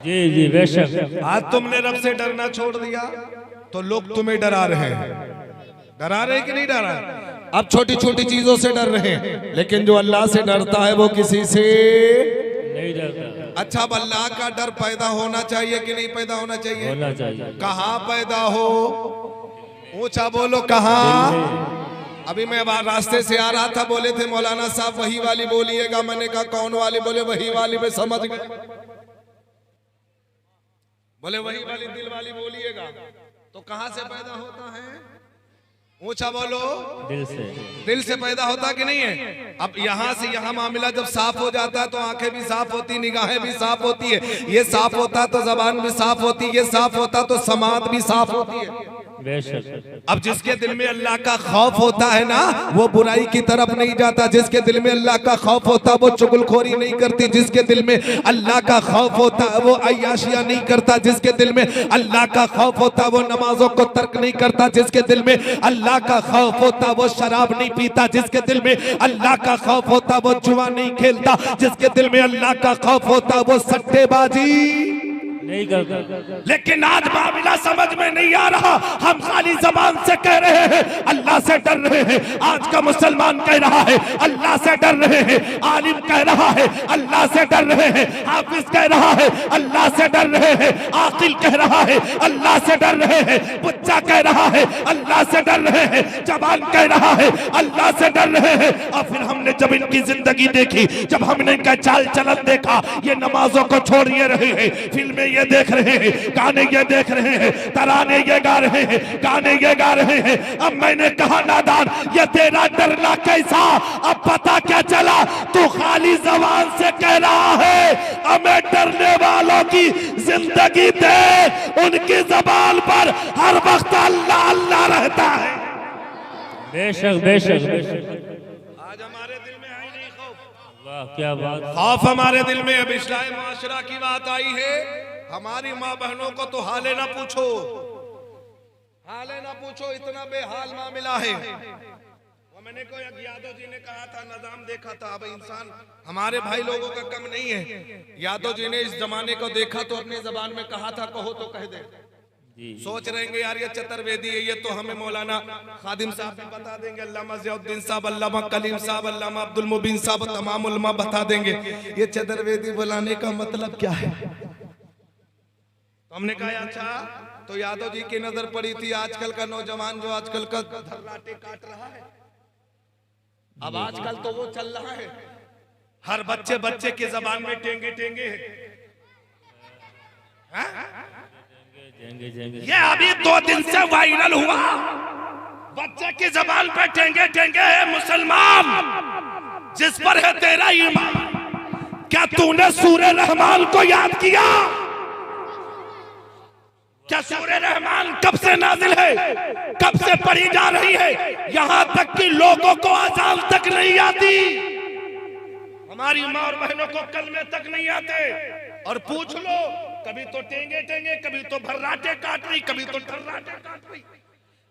जी जी बेशक। आज तुमने रब से डरना छोड़ दिया तो लोग तुम्हें डरा रहे हैं। डरा रहे कि नहीं डरा? अब छोटी छोटी चीजों से डर रहे हैं, लेकिन जो अल्लाह से डरता है वो किसी से नहीं डरता। अच्छा। अब अल्लाह का डर पैदा होना चाहिए कि नहीं पैदा होना चाहिए? होना चाहिए। कहाँ पैदा हो? ऊंचा बोलो कहाँ? अभी मैं रास्ते से आ रहा था, बोले थे मौलाना साहब वही वाली बोलिएगा। मैंने कहा कौन वाली? बोले वही वाली। में समझ गए, बोले वही वाली दिल वाली बोलिएगा। तो कहां से पैदा होता है? ऊंचा बोलो। दिल से। दिल से पैदा होता कि नहीं है? अब यहाँ से यहाँ मामला जब साफ हो जाता है तो आंखें भी साफ होती, निगाहें भी साफ होती है। ये साफ होता तो जबान भी साफ होती, ये साफ होता तो समात भी साफ होती है। बेशक। अब जिसके दिल में अल्लाह का खौफ होता है ना, वो बुराई की तरफ नहीं जाता। जिसके दिल में अल्लाह का खौफ होता वो चुगलखोरी नहीं करती। जिसके दिल में अल्लाह का खौफ होता वो अय्याशियां नहीं करता। जिसके दिल में अल्लाह का खौफ होता वो नमाजों को तर्क नहीं करता। जिसके दिल में अल्लाह का खौफ होता वो शराब नहीं पीता। जिसके दिल में अल्लाह का खौफ होता वो जुआ नहीं खेलता। जिसके दिल में अल्लाह का खौफ होता वो सट्टेबाजी नहीं करता। लेकिन आज मामला समझ में नहीं आ रहा। हम खाली जबान से कह रहे हैं अल्लाह से डर रहे हैं। आज का मुसलमान कह रहा है अल्लाह से डर रहे हैं। आलिम कह रहा है अल्लाह से डर रहे हैं। हाफिज कह रहा है अल्लाह से डर रहे हैं। आकिल कह रहा है अल्लाह से डर रहे हैं। बच्चा कह रहा है अल्लाह से डर रहे हैं। जवान कह रहा है अल्लाह से डर रहे हैं। और फिर हमने जब इनकी जिंदगी देखी, जब हमने इनका चाल चलन देखा, ये नमाजों को छोड़ ये रहे हैं, फिल्में ये देख रहे हैं, गाने ये देख रहे हैं, तराने ये गा रहे हैं, गाने ये गा रहे हैं। अब मैंने कहा नादान, ये तेरा डरना कैसा? अब पता क्या चला? तू खाली जबान से कह रहा है हमें डरने वालों की जिंदगी दे। उनकी जबान पर हर वक्त अल्लाह अल्लाह रहता है। बेशक बेशक बेशक। आज हमारे दिल में आई नहीं खौफ। वाह क्या बात। खौफ हमारे दिल में। अब इस्लाही मुआशरा की बात आई है। हमारी माँ बहनों को तो हाले ना पूछो, हाले ना पूछो, इतना बेहाल मामला है। वो मैंने कोई यादव जी ने कहा था, निजाम देखा था। अब इंसान हमारे भाई लोगों का कम नहीं है। यादव जी ने इस जमाने को देखा तो अपनी जबान में कहा था कहो तो कह दे। सोच रहेंगे यार ये चतुर्वेदी है, ये तो हमें मौलाना खादिम साहब भी बता देंगे, अल्लामा ज़ियाउद्दीन साहब, अल्लामा कलीम साहब, अल्लामा अब्दुल मुबीन साहब, तमाम उलमा बता देंगे ये चतुर्वेदी बुलाने का मतलब क्या है। तो हमने कहा अच्छा, तो यादव जी की नजर पड़ी थी आजकल का नौजवान जो आजकल का धर्राटे काट रहा है। अब आजकल तो वो चल रहा है, हर बच्चे बच्चे की जबान में टेंगे टेंगे है। ये अभी 2 दिन से वायरल हुआ, बच्चे की जबान पे टेंगे टेंगे है। मुसलमान जिस पर है तेरा ईमान, क्या तूने सूरह रहमान को याद किया? क्या सूरह रहमान कब से नाजिल है, कब से पढ़ी जा रही है? यहां तक कि लोगों को अजान तक नहीं आती, हमारी माँ और बहनों को कलमे तक नहीं आते। और पूछ लो, कभी तो टेंगे टेंगे, कभी तो भर्राटे काट रही, कभी तो ठर्राटे काट रही।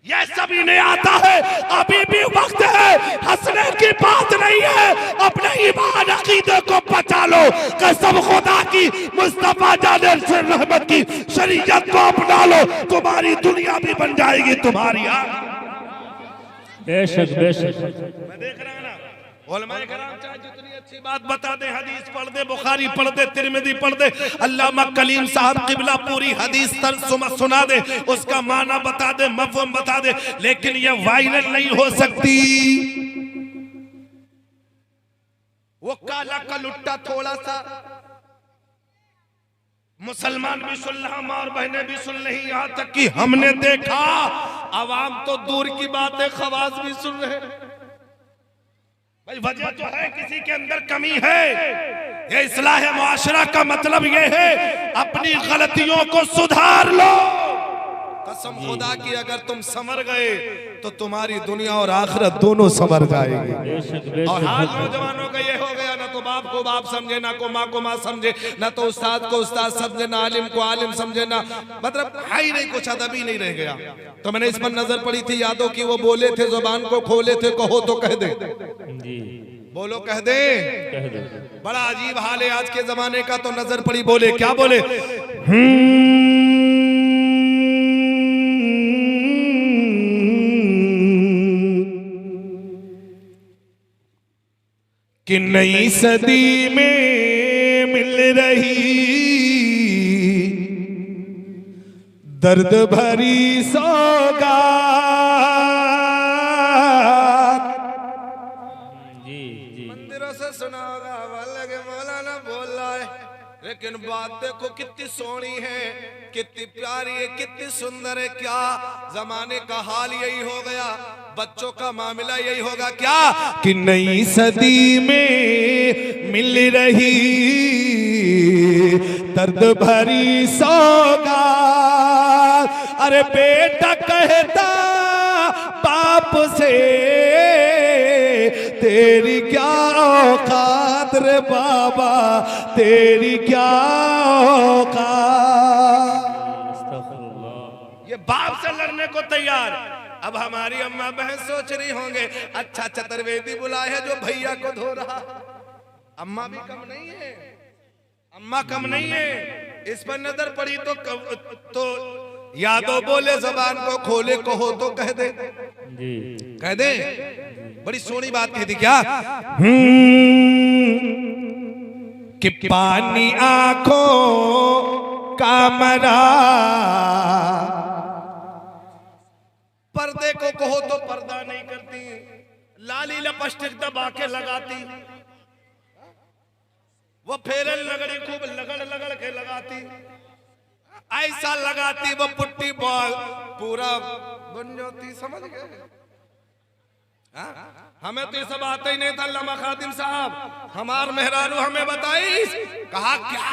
ये सभी नहीं आता है। अभी भी वक्त है, हंसने की बात नहीं है। अपने ईमान अकीदे को बचा लो। कसम खुदा की, मुस्तफा जाने से रहमत की शरीयत को अपना लो, तुम्हारी दुनिया भी बन जाएगी तुम्हारी। बेशक बेशक। मैं देख रहा हूं ना, उलमाए कराम चाहे जितनी अच्छी बात बता दे, हदीस पढ़ दे, बुखारी पढ़ दे, तिरमिज़ी पढ़ दे, अल्लामा कलीम साहब किबला पूरी हदीस तर्जुमा सुना दे, उसका माना बता दे, मफ़हूम बता दे, लेकिन ये वायरल नहीं हो सकती। वो काला कलुट्टा थोड़ा सा मुसलमान भी सुन रहा, माँ और बहनें भी सुन रही, यहाँ तक कि हमने देखा अवाम तो दूर की बात है, खवास भी सुन रहे। भाई वजह तो है, किसी के अंदर कमी है। ये इस्लाह मुआशरा का मतलब ये है अपनी गलतियों को सुधार लो। कसम खुदा की, अगर तुम संवर गए तो तुम्हारी दुनिया और आखिरत दोनों संवर जाएगी। और हाल नौजवानों का ये हो गया, ना तो बाप को बाप समझे, ना को माँ समझे, ना तो उस्ताद को उस्ताद समझे, ना आलिम को आलिम समझे, ना मतलब है ही नहीं, कुछ अदब ही नहीं रह गया। तो मैंने इस पर नजर पड़ी थी यादों की, वो बोले थे जुबान को खोले थे कहो तो कह दे। बोलो कह दे। कह दो। बड़ा अजीब हाल है आज के जमाने का, तो नजर पड़ी बोले क्या बोले, कि नई सदी में मिल रही दर्द भरी सौगात, जी जी। मंदिरों से सुना होगा वाले मौलाना बोल रहा है, लेकिन बात देखो कितनी सोहनी है, कितनी प्यारी है, कितनी सुंदर है। क्या जमाने का हाल यही हो गया, बच्चों का मामला यही होगा क्या, कि नई सदी में मिल रही दर्द भरी सौगात। अरे बेटा कहता बाप से तेरी क्या औकात रे बाबा, तेरी क्या औकात। अस्तगफुरुल्लाह। ये बाप से लड़ने को तैयार। अब हमारी अम्मा बहन सोच रही होंगे अच्छा चतुर्वेदी बुलाए है जो भैया को धो रहा। अम्मा भी कम नहीं है, अम्मा कम नहीं है। इस पर नजर पड़ी तो यादव बोले जबान को खोले, कहो तो कह दे। जी कह दे। बड़ी सोहनी बात कही थी क्या, कि पानी आंखों का मरा, पर्दे को कहो तो पर्दा नहीं करती, लाली लिपस्टिक दबा के लगाती, वो फेरन लगड़ी खूब लगड़ लगड़ के लगाती, ऐसा लगाती वो पुट्टी बॉल पूरा बन जाती। समझ गए? हमें तो ये सब आता ही नहीं था। अल्लामा खादिम साहब हमार मेहरारू हमें बताई, कहा क्या,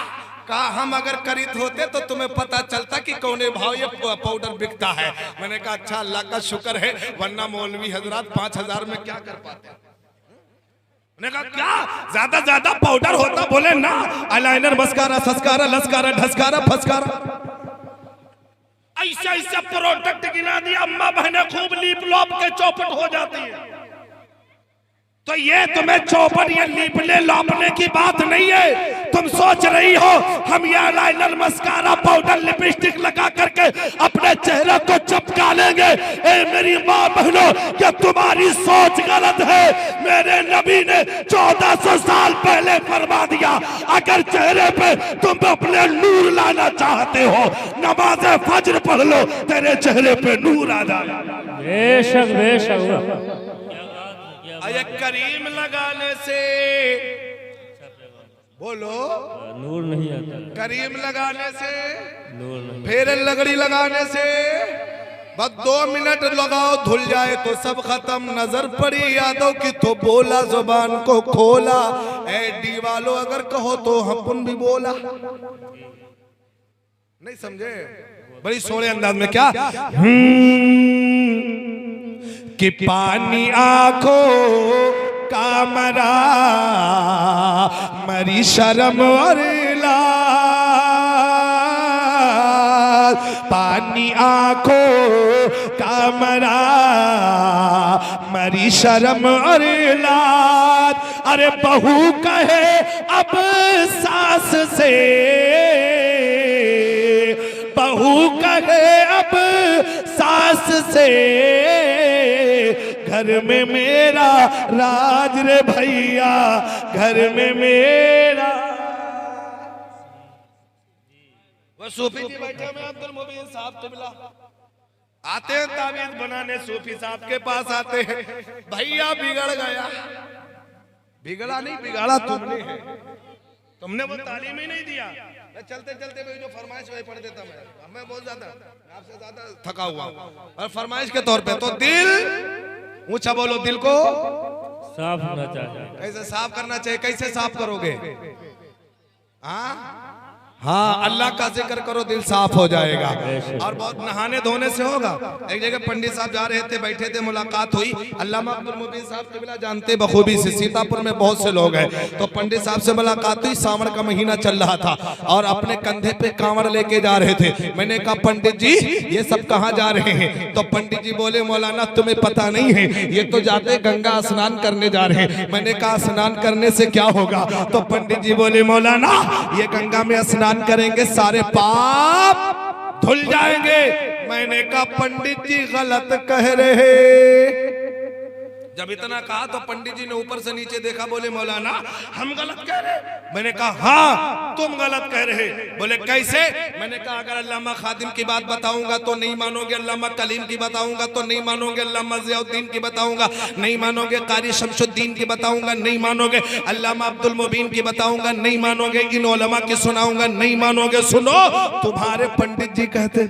कहा हम अगर खरीद होते तो तुम्हें पता चलता कि कौने भाव ये पाउडर बिकता है। मैंने कहा अच्छा अल्लाह का शुक्र है, वरना मौलवी हजरात 5000 में क्या कर पाते। मैंने कहा क्या ज्यादा पाउडर होता, बोले ना आईलाइनर मस्कारा सस्कारा लस्कारा ढस्कारा फस्कारा, ऐसा ऐसा प्रोडक्ट गिना दिया। अम्मा बहने खूब लीप लॉप के चौपट हो जाती है। तो ये तुम्हें चौपट ये लीपने लॉपने की बात नहीं है। तुम सोच रही हो हम ये लाइनर मस्कारा पाउडर लिपस्टिक लगा करके अपने चेहरे को चिपका लेंगे। ए मेरी माँ बहनों, क्या तुम्हारी सोच गलत है। मेरे नबी ने 1400 साल पहले फरमा दिया, अगर चेहरे पे तुम अपने नूर लाना चाहते हो, नमाज फज्र पढ़ लो, तेरे चेहरे पे नूर आ जाए। बेशक बेशक। ये करीम लगाने से, बोलो नूर नहीं आता, करीम लगाने से, नूर नहीं। फेर लगड़ी लगाने से बस 2 मिनट लगाओ, धुल जाए तो सब खत्म। नजर पड़ी यादव की तो बोला जुबान को खोला। ए डी वालो अगर कहो तो हम भी बोला। नहीं समझे? बड़ी सोहने अंदाज में क्या, कि पानी आंखों का मरा, मरी शर्म और लाज। पानी आंखों का मरा, मरी शर्म और लाज। अरे बहू कहे अब सास से, बहू कहे अब सास से, घर में मेरा राज रे भैया, घर में मेरा। वो सूफी जी बैठे में अब्दुल मुबीन साहब तुमला आते हैं तावीज बनाने, सूफी साहब के पास आते हैं, भैया बिगड़ गया। बिगड़ा नहीं, बिगाड़ा तुमने है, तुमने वो तालीम ही नहीं दिया। चलते चलते भाई जो फरमाइश वही पढ़ देता मैं बहुत ज्यादा आपसे ज्यादा थका हुआ और फरमाइश के तौर पे तो दिल ऊंचा बोलो, दिल को साफ होना चाहिए। कैसे साफ करना चाहिए, कैसे साफ करोगे? हाँ, अल्लाह का जिक्र करो, दिल साफ हो जाएगा। और बहुत नहाने धोने से होगा। एक जगह पंडित साहब जा रहे थे, बैठे थे, मुलाकात हुई। अल्लामा अब्दुल मुबीन साहब किबला जानते बखूबी से, सीतापुर में बहुत से लोग हैं। तो पंडित साहब से मुलाकात हुई, सावन का महीना चल रहा था और अपने कंधे पे कांवड़ लेके जा रहे थे। मैंने कहा पंडित जी ये सब कहाँ जा रहे हैं? तो पंडित जी बोले मौलाना तुम्हें पता नहीं है, ये तो जाते गंगा स्नान करने जा रहे हैं। मैंने कहा स्नान करने से क्या होगा? तो पंडित जी बोले मौलाना ये गंगा में स्नान करेंगे सारे पाप धुल जाएंगे। मैंने कहा पंडित जी गलत कह रहे। जब इतना कहा तो पंडित जी ने ऊपर से नीचे देखा, बोले मौलाना हम गलत कह रहे? मैंने कहा हाँ तुम गलत कह रहे। बोले कैसे? मैंने कहा अगर अल्लामा खादिम की बात बताऊंगा तो नहीं मानोगे, अल्लामा कलीम की बताऊंगा तो नहीं मानोगे, अल्लामा ज़ियाउद्दीन की बताऊंगा नहीं मानोगे, कारी शमशुद्दीन की बताऊंगा नहीं मानोगे, अल्लामा अब्दुल मुबीन की बताऊंगा नहीं मानोगे, इन उलमा की सुनाऊंगा नहीं मानोगे। सुनो तुम्हारे पंडित जी कहते।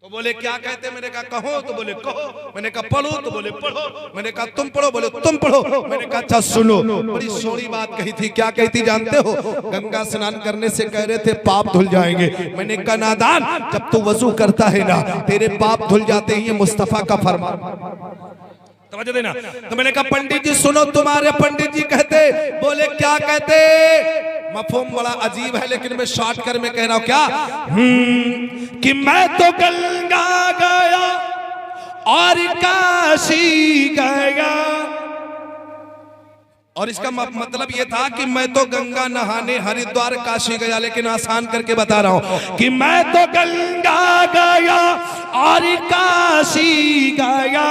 तो बोले क्या कहते? मैंने कहा कहो। तो बोले कहो। मैंने कहा पढ़ो। तो बोले पढ़ो। मैंने कहा तुम पढ़ो। बोले तुम पढ़ो। मैंने कहा अच्छा सुनो। बड़ी सोहनी बात कही थी। क्या कही थी जानते हो? गंगा स्नान करने से कह रहे थे पाप धुल जाएंगे। मैंने कहा नादान, जब तू वजू करता है ना तेरे पाप धुल जाते हैं, ये मुस्तफा का फरमान। समझ देना। तो मैंने कहा पंडित जी सुनो तुम्हारे पंडित जी कहते। बोले क्या कहते? मफहूम बड़ा अजीब है लेकिन मैं शॉर्ट कर में कह रहा हूं क्या कि मैं तो गंगा गया और काशी गया। और इसका मतलब ये था कि मैं तो गंगा नहाने हरिद्वार काशी गया, लेकिन आसान करके बता रहा हूं कि मैं तो गंगा गया और काशी गया।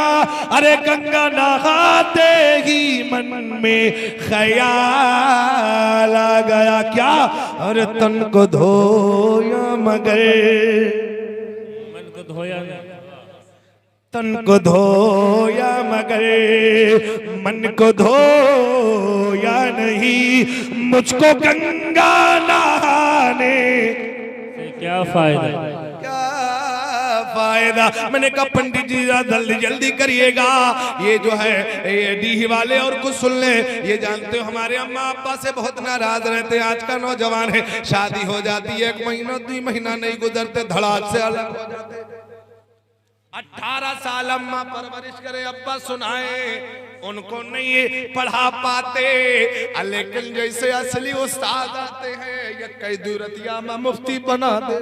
अरे गंगा नहाते ही मन में ख्याल आ गया क्या? अरे तन को धोया मगर मन को धोया नहीं, तन को धोया मगर मन को धोया नहीं, मुझको गंगा नहाने से क्या फायदा? क्या फायदा? मैंने कहा पंडित जी जल्दी जल्दी करिएगा, ये जो है ये डीह वाले और कुछ सुन ले। ये जानते हो हमारे अम्मा अब्बा से बहुत नाराज रहते हैं। आज का नौजवान है, शादी हो जाती है 1 महीना 2 महीना नहीं गुजरते धड़ाक से अलग हो जाते। 18 साल अम्मा परवरिश करे, अब्बा सुनाए, उनको नहीं पढ़ा पाते, लेकिन जैसे असली उस्ताद आते हैं ये कई दूरतिया में मुफ्ती बना दे।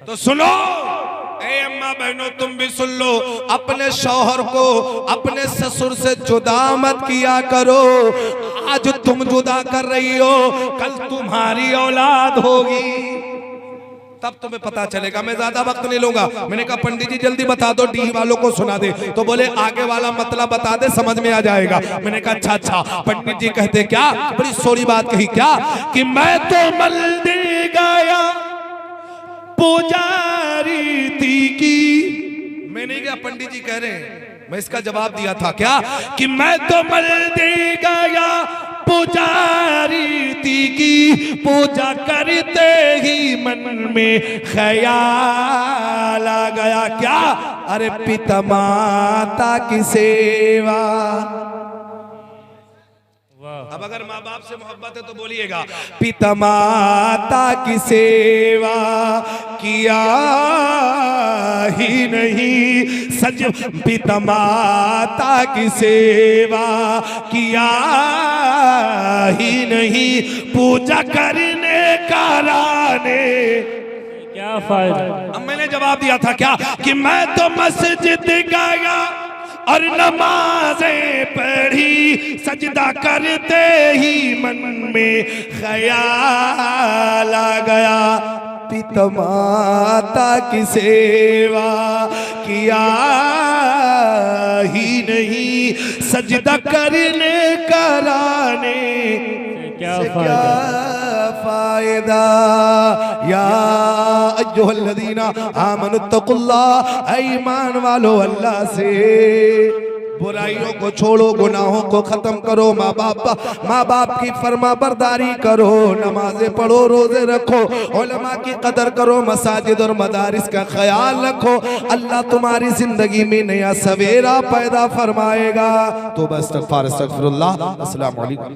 तो सुनो ए अम्मा बहनों तुम भी सुन लो, अपने शौहर को अपने ससुर से जुदा मत किया करो। आज तुम जुदा कर रही हो, कल तुम्हारी औलाद होगी, तब तुम्हें पता चलेगा। मैं ज्यादा वक्त नहीं लूंगा। मैंने कहा पंडित जी जल्दी बता दो, डीह वालों को सुना दे। तो बोले आगे वाला मतलब बता दे, समझ में आ जाएगा। मैंने कहा अच्छा अच्छा। पंडित जी कहते क्या? बड़ी सोरी बात कही क्या कि मैं तो मंदिर गया पुजारी थी की। मैं नहीं गया, पंडित जी कह रहे हैं, मैं इसका जवाब दिया था क्या कि मैं तो मंदिर गया पुजारी थी की, पूजा करते ही मन में ख्याल आ गया क्या? अरे पिता माता की सेवा। अब अगर माँ बाप से मोहब्बत है तो बोलिएगा पिता माता की सेवा किया ही नहीं, सच पिता माता की सेवा किया ही नहीं, पूजा करने कराने क्या फायदा? अब मैंने जवाब दिया था क्या कि मैं तो मस्जिद गया और नमाजें पढ़ी, सजदा करते ही मन में ख्याल आ गया, पिता माता की सेवा किया ही नहीं, सजदा करने कराने क्या से क्या फायदा। या अय्युहल्लज़ीना आमनुत्तकुल्लाह, ईमान वालो अल्लाह से बुराइयों को छोड़ो, गुनाहों को खत्म करो, माँ बाप की फरमा बरदारी करो, नमाजें पढ़ो, रोजे रखो, उलमा की कदर करो, मसाजिद और मदारिस का ख्याल रखो। अल्लाह तुम्हारी जिंदगी में नया सवेरा पैदा फरमाएगा। तो बस इस्तगफार, अस्तगफिरुल्लाह। अस्सलाम वालेकुम।